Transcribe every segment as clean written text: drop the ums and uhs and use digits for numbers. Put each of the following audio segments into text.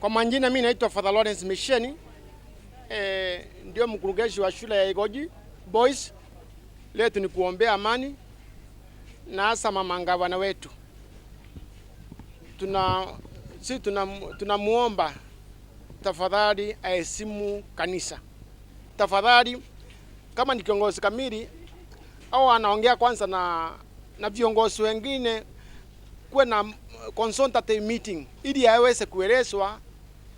Kwa majina mimi naitwa Father Lawrence Misheni, ndio mkurugenzi wa shule ya Igoji Boys. Leo ni kuombea amani na hasa mama ngavana wetu. Tunamuomba tafadhali aheshimu kanisa. Tafadhali kama ni kiongozi kamili au anaongea kwanza na viongozi wengine, kuwe na consultative meeting ili aweze kuelezwa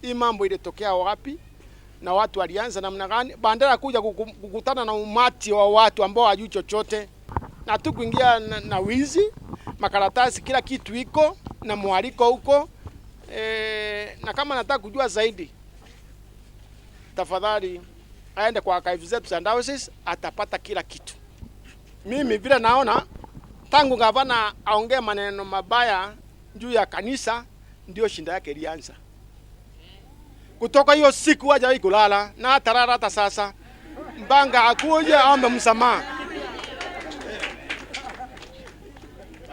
hii mambo ilitokea wapi na watu walianza namna gani, bandera kuja kukutana na umati wa watu ambao hajui chochote, na tu kuingia na wizi makaratasi, kila kitu iko na mwaliko huko. Na kama nataka kujua zaidi, tafadhali aende kwa archives zetu za diocese, atapata kila kitu. Mimi vile naona tangu gavana aongee maneno mabaya juu ya kanisa, ndio shinda yake ilianza. Kutoka hiyo siku hajawahi kulala na atalala hata sasa. Mbanga akuje aombe msamaha.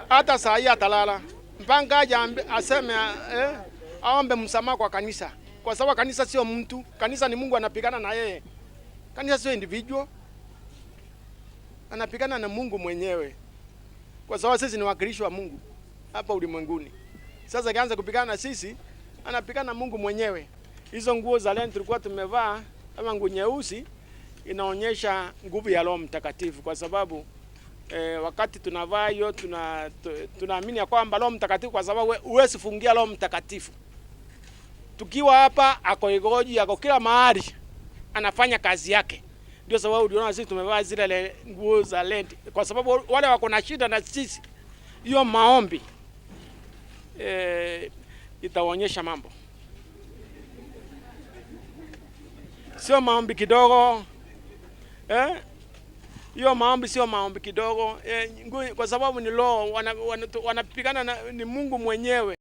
Hata saa hii atalala. Mbanga aje aseme aombe msamaha kwa kanisa. Kwa sababu kanisa sio mtu, kanisa ni Mungu anapigana na yeye. Kanisa sio individual. Anapigana na Mungu mwenyewe. Kwa sababu sisi ni wakilishi wa Mungu hapa ulimwenguni. Sasa kaanza kupigana na sisi, anapigana na Mungu mwenyewe. Hizo nguo za leo tulikuwa tumevaa kama nguo nyeusi, inaonyesha nguvu ya Roho Mtakatifu, kwa sababu wakati tunavaa hiyo tunaamini ya kwamba Roho Mtakatifu, kwa sababu huwezi fungia Roho Mtakatifu. Tukiwa hapa ako Igoji, ako kila mahali anafanya kazi yake. Ndio sababu uliona sisi tumevaa zile nguo za lent, kwa sababu wale wako na shida na sisi, hiyo maombi itaonyesha mambo. Sio maombi kidogo. Hiyo maombi sio maombi kidogo. Kwa sababu ni roho wanapigana ni Mungu mwenyewe.